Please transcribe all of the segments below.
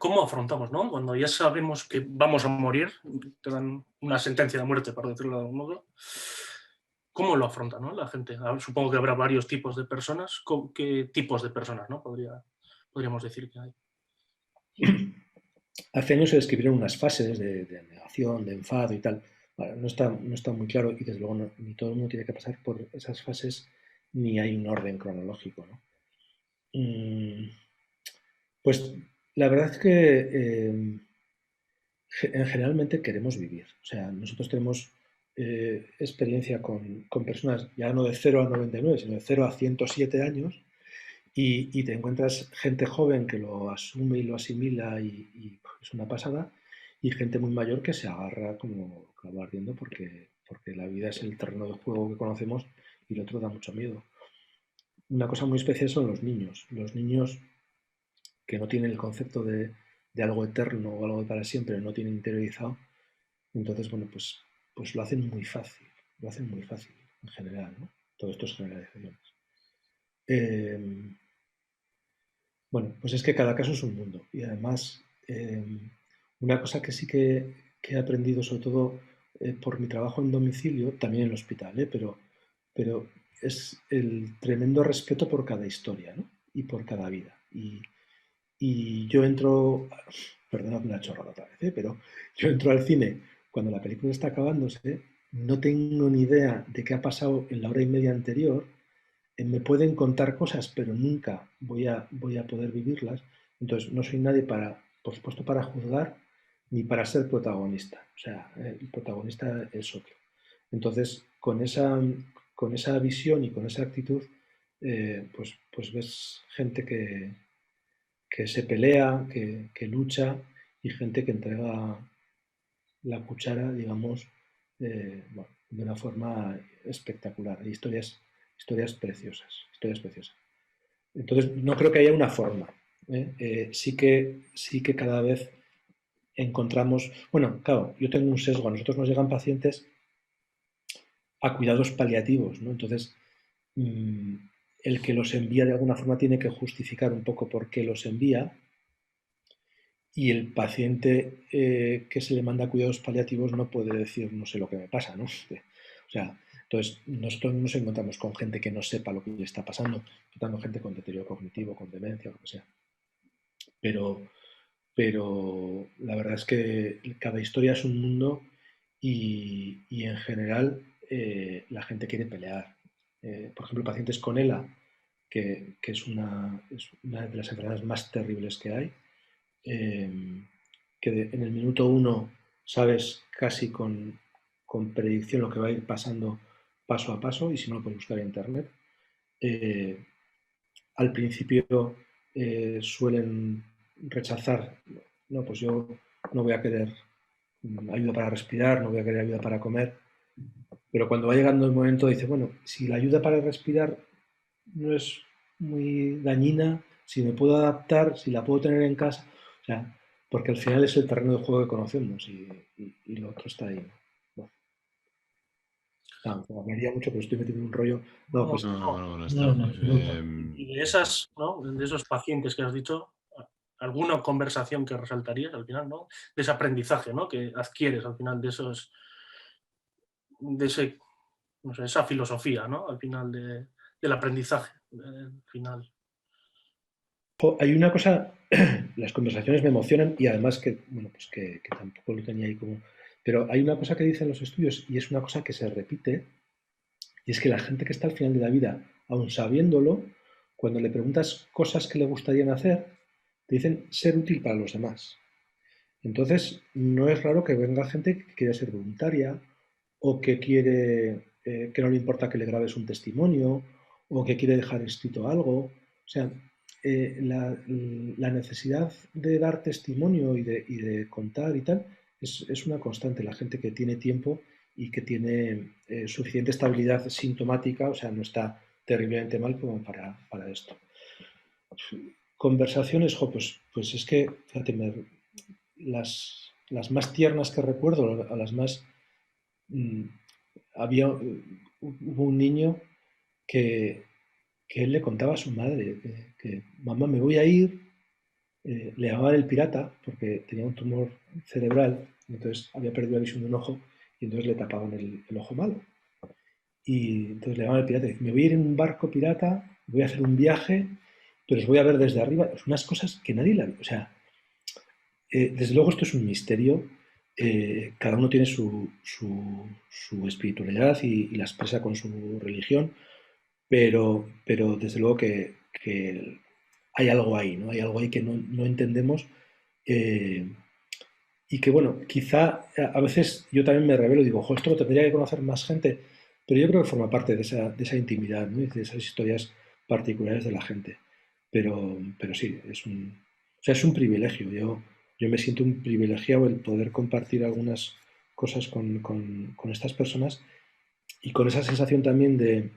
¿cómo afrontamos, no? Cuando ya sabemos que vamos a morir, te dan una sentencia de muerte, por decirlo de algún modo, ¿cómo lo afronta, no, la gente? Supongo que habrá varios tipos de personas. ¿Qué tipos de personas, no? Podríamos decir que hay. Hace años se describieron unas fases de negación, de enfado y tal. Bueno, no está muy claro y desde luego ni todo el mundo tiene que pasar por esas fases ni hay un orden cronológico, ¿no? Mm, Pues la verdad es que generalmente queremos vivir. O sea, nosotros tenemos experiencia con personas ya no de 0 a 99, sino de 0 a 107 años y te encuentras gente joven que lo asume y lo asimila y es una pasada y gente muy mayor que se agarra como clavo ardiendo porque la vida es el terreno de juego que conocemos y el otro da mucho miedo. Una cosa muy especial son los niños. Los niños que no tienen el concepto de algo eterno o algo para siempre, no tienen interiorizado, entonces, bueno, pues lo hacen muy fácil en general, ¿no? Todo esto es generalizaciones. Eh, bueno, pues es que cada caso es un mundo y además una cosa que sí que he aprendido, sobre todo por mi trabajo en domicilio, también en el hospital, pero es el tremendo respeto por cada historia, ¿no? Y por cada vida. Y yo entro, perdonad una chorrada otra vez, pero yo entro al cine cuando la película está acabándose, no tengo ni idea de qué ha pasado en la hora y media anterior, me pueden contar cosas, pero nunca voy a poder vivirlas, entonces no soy nadie para, por supuesto, para juzgar ni para ser protagonista, o sea, el protagonista es otro. Entonces, con esa visión y con esa actitud, pues ves gente que se pelea, que lucha y gente que entrega la cuchara, digamos, bueno, de una forma espectacular. Hay historias preciosas, historias preciosas. Entonces, no creo que haya una forma. Sí que cada vez encontramos, bueno, claro, yo tengo un sesgo, a nosotros nos llegan pacientes a cuidados paliativos, ¿no? Entonces, mm, el que los envía de alguna forma tiene que justificar un poco por qué los envía y el paciente que se le manda a cuidados paliativos no puede decir no sé lo que me pasa, ¿no? O sea, entonces nosotros nos encontramos con gente que no sepa lo que le está pasando, tratando gente con deterioro cognitivo, con demencia, o lo que sea. Pero, pero la verdad es que cada historia es un mundo y en general la gente quiere pelear. Por ejemplo, pacientes con ELA, que es una de las enfermedades más terribles que hay, eh, que en el minuto uno sabes casi con predicción lo que va a ir pasando paso a paso, y si no lo puedes buscar en internet. Eh, Al principio suelen rechazar, no, pues yo no voy a querer ayuda para respirar, no voy a querer ayuda para comer, pero cuando va llegando el momento dice, bueno, si la ayuda para respirar no es muy dañina, si me puedo adaptar, si la puedo tener en casa, o sea, porque al final es el terreno de juego que conocemos y lo otro está ahí. Bueno, me haría mucho, pero estoy metiendo en un rollo. No, No, pues No, no, no no. está. no, en absoluto. Y de esas, ¿no? De esos pacientes que has dicho, alguna conversación que resaltarías al final, ¿no? De ese aprendizaje, ¿no? Que adquieres al final de ese, no sé, esa filosofía, ¿no? Al final del aprendizaje, final. Hay una cosa, las conversaciones me emocionan y además que, bueno, pues que tampoco lo tenía ahí como. Pero hay una cosa que dicen los estudios y es una cosa que se repite, y es que la gente que está al final de la vida, aun sabiéndolo, cuando le preguntas cosas que le gustarían hacer, te dicen ser útil para los demás. Entonces, no es raro que venga gente que quiere ser voluntaria o que quiere, que no le importa que le grabes un testimonio o que quiere dejar escrito algo. O sea, la necesidad de dar testimonio y de contar y tal es una constante. La gente que tiene tiempo y que tiene suficiente estabilidad sintomática, o sea, no está terriblemente mal como para esto. Conversaciones, pues es que, fíjate, las más tiernas que recuerdo, a las más. mm, hubo un niño que, que él le contaba a su madre que mamá, me voy a ir le llamaban el pirata porque tenía un tumor cerebral, y entonces había perdido la visión de un ojo y entonces le tapaban el ojo malo. Y entonces le llamaban el pirata y dice, me voy a ir en un barco pirata, voy a hacer un viaje, pero os voy a ver desde arriba. Es unas cosas que nadie la ve. O sea, desde luego esto es un misterio. Cada uno tiene su espiritualidad y la expresa con su religión, pero desde luego que hay algo ahí, ¿no? Hay algo ahí que no entendemos. eh, y que bueno, quizá a veces yo también me revelo y digo, ojo, esto lo tendría que conocer más gente, pero yo creo que forma parte de esa intimidad, ¿no? Y de esas historias particulares de la gente. Pero sí, o sea, es un privilegio. Yo me siento un privilegiado el poder compartir algunas cosas con estas personas y con esa sensación también de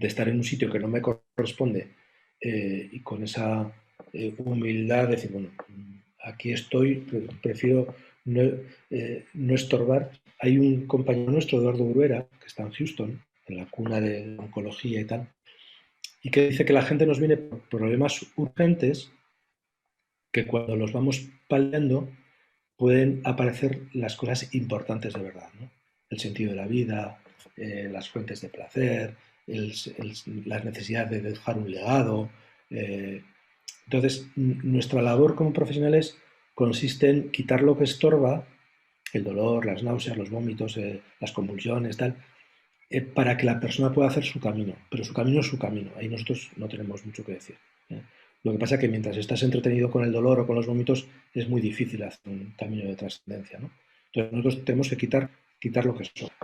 estar en un sitio que no me corresponde y con esa humildad de decir, bueno, aquí estoy, prefiero no, no estorbar. Hay un compañero nuestro, Eduardo Bruera, que está en Houston, en la cuna de la oncología y tal, y que dice que la gente nos viene por problemas urgentes que cuando los vamos paliando pueden aparecer las cosas importantes de verdad, ¿no? El sentido de la vida, las fuentes de placer, la necesidad de dejar un legado. eh, entonces, nuestra labor como profesionales consiste en quitar lo que estorba, el dolor, las náuseas, los vómitos, las convulsiones, tal, para que la persona pueda hacer su camino. Pero su camino es su camino. Ahí nosotros no tenemos mucho que decir. ¿Eh? Lo que pasa es que mientras estás entretenido con el dolor o con los vómitos, es muy difícil hacer un camino de trascendencia, ¿no? Entonces nosotros tenemos que quitar lo que sobra.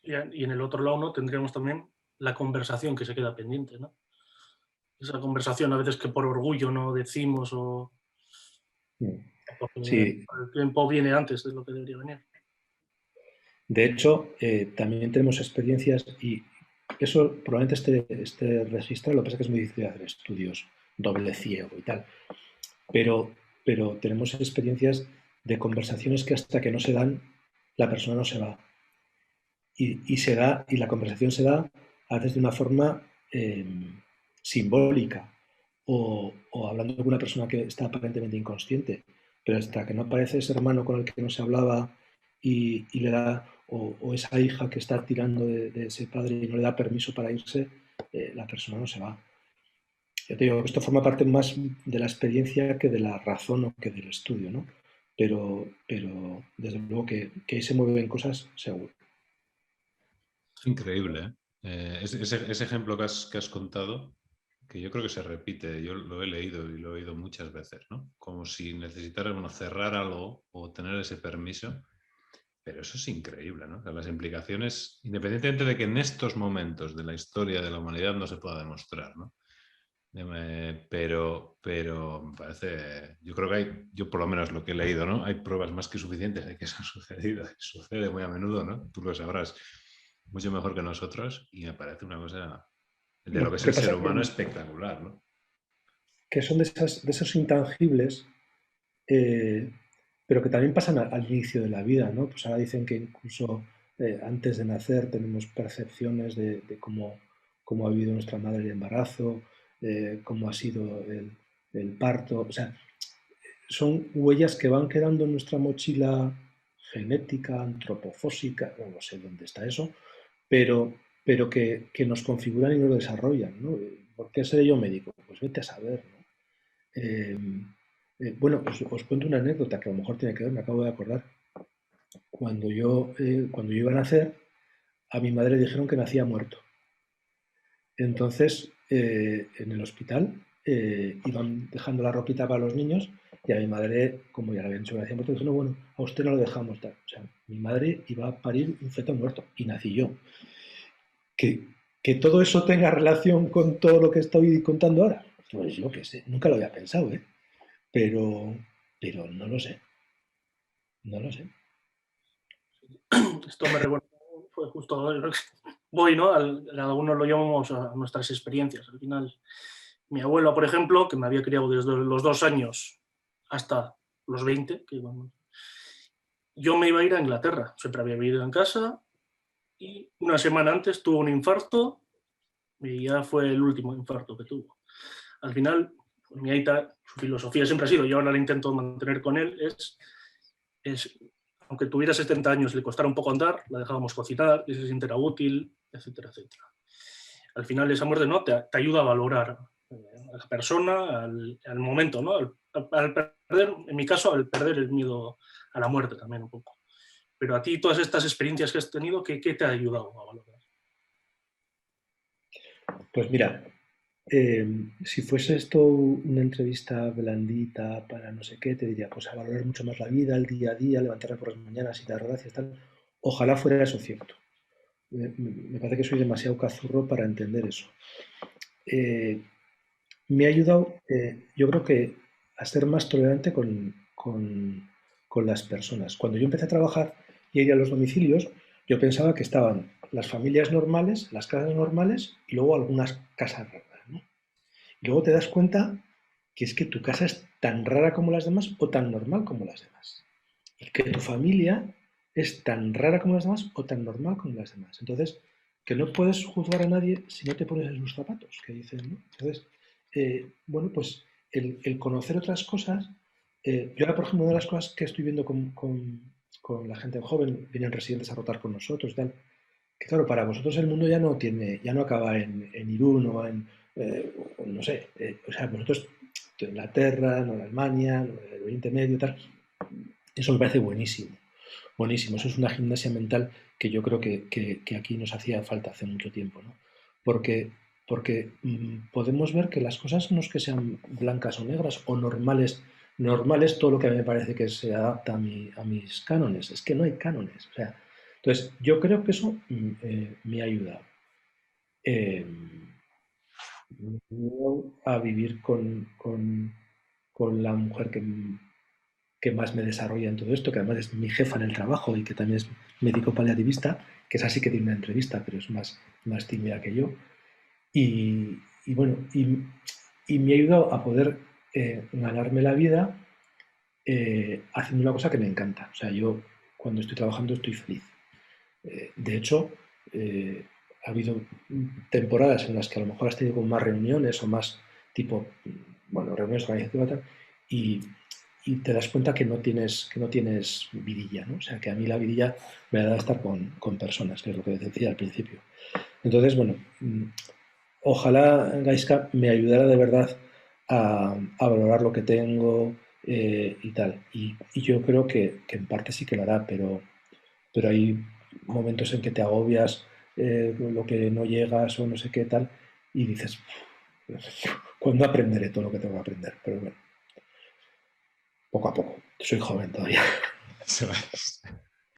Y en el otro lado, ¿no? Tendríamos también la conversación que se queda pendiente, ¿no? Esa conversación a veces que por orgullo no decimos o porque Sí, el tiempo viene antes de lo que debería venir. de hecho, también tenemos experiencias y eso probablemente esté registrado, lo que pasa es que es muy difícil hacer estudios doble ciego y tal, pero, pero tenemos experiencias de conversaciones que hasta que no se dan, la persona no se va. Y la conversación se da a veces de una forma simbólica o hablando con una persona que está aparentemente inconsciente, pero hasta que no aparece ese hermano con el que no se hablaba y le da, o esa hija que está tirando de ese padre y no le da permiso para irse, la persona no se va. Ya te digo, esto forma parte más de la experiencia que de la razón o que del estudio, ¿no? Pero desde luego que ahí se mueven cosas, seguro. Increíble, ¿eh? Ese ejemplo que has contado, que yo creo que se repite, yo lo he leído y lo he oído muchas veces, ¿no? Como si necesitaran cerrar algo o tener ese permiso, pero eso es increíble, ¿no? O sea, las implicaciones, independientemente de que en estos momentos de la historia de la humanidad no se pueda demostrar, ¿no? Pero me parece, yo creo que yo por lo menos lo que he leído, ¿no? Hay pruebas más que suficientes de que eso ha sucedido, sucede muy a menudo, ¿no? Tú lo sabrás mucho mejor que nosotros y me parece una cosa de lo Lo que es que el pasa ser es humano espectacular, ¿no? que son de esos intangibles, eh, pero que también pasan al inicio de la vida, ¿no? Pues ahora dicen que incluso antes de nacer tenemos percepciones de cómo ha vivido nuestra madre el embarazo, cómo ha sido el parto. O sea, son huellas que van quedando en nuestra mochila genética, antropofósica, no sé dónde está eso, pero que nos configuran y nos desarrollan, ¿no? ¿Por qué seré yo médico? Pues vete a saber, ¿no? Eh, bueno, os cuento una anécdota que a lo mejor tiene que ver, me acabo de acordar. Cuando yo iba a nacer, a mi madre dijeron que nacía muerto. Entonces, en el hospital iban dejando la ropita para los niños y a mi madre, como ya le habían dicho que nacía muerto, dijeron, no, bueno, a usted no lo dejamos tal. O sea, mi madre iba a parir un feto muerto y nací yo. Que, que todo eso tenga relación con todo lo que estoy contando ahora, pues yo qué sé, nunca lo había pensado, ¿eh? Pero, pero no lo sé, no lo sé. Esto me recuerda, fue justo, voy, ¿no? Algunos lo llamamos a nuestras experiencias. Al final, mi abuela, por ejemplo, que me había criado desde los 2 años hasta los 20, que yo me iba a ir a Inglaterra, siempre había vivido en casa y una semana antes tuvo un infarto y ya fue el último infarto que tuvo. Al final, mi aita, su filosofía siempre ha sido, y ahora la intento mantener con él, es aunque tuviera 70 años, le costara un poco andar, la dejábamos cocinar, que se sintiera útil, etcétera, etcétera. Al final esa muerte, ¿no?, te ayuda a valorar a la persona, al momento, ¿no? Al perder, en mi caso, al perder el miedo a la muerte también un poco. Pero a ti, todas estas experiencias que has tenido, ¿qué te ha ayudado a valorar? Pues mira, si fuese esto una entrevista blandita para no sé qué, te diría, pues a valorar mucho más la vida, el día a día, levantarme por las mañanas y dar gracias, tal. Ojalá fuera eso cierto. Me parece que soy demasiado cazurro para entender eso. Me ha ayudado, yo creo que a ser más tolerante con las personas. Cuando yo empecé a trabajar y a ir a los domicilios, yo pensaba que estaban las familias normales, las casas normales y luego algunas casas raras, ¿no? Y luego te das cuenta que es que tu casa es tan rara como las demás o tan normal como las demás. Y que tu familia es tan rara como las demás o tan normal como las demás. Entonces, que no puedes juzgar a nadie si no te pones en sus zapatos, que dicen, ¿no? Entonces, bueno, pues el conocer otras cosas, yo ahora, por ejemplo, una de las cosas que estoy viendo con la gente joven, vienen residentes a rotar con nosotros y tal, que claro, para vosotros el mundo ya no acaba en Irún o no sé, o sea, vosotros, Inglaterra, no Alemania, el Oriente Medio, tal, eso me parece buenísimo, buenísimo. Eso es una gimnasia mental que yo creo que aquí nos hacía falta hace mucho tiempo, ¿no? Porque podemos ver que las cosas no es que sean blancas o negras o normales todo lo que a mí me parece que se adapta a mis cánones. Es que no hay cánones. O sea, entonces, yo creo que eso me ha ayudado. Eh, a vivir con la mujer que más me desarrolla en todo esto, que además es mi jefa en el trabajo y que también es médico paliativista, que es así que tiene una entrevista, pero es más tímida que yo. Y bueno, y me ha ayudado a poder ganarme la vida haciendo una cosa que me encanta. O sea, yo cuando estoy trabajando estoy feliz. De hecho, ha habido temporadas en las que a lo mejor has tenido como más reuniones o más tipo, bueno, reuniones organizativas y tal, y te das cuenta que no tienes vidilla, ¿no? O sea, que a mí la vidilla me da estar con personas, que es lo que decía al principio. Entonces, bueno, ojalá Gaisca me ayudara de verdad a valorar lo que tengo y tal. Y yo creo que en parte sí que lo hará, pero hay momentos en que te agobias, lo que no llegas o no sé qué tal, y dices, ¿cuándo aprenderé todo lo que tengo que aprender? Pero bueno, poco a poco. Soy joven todavía. Eso es.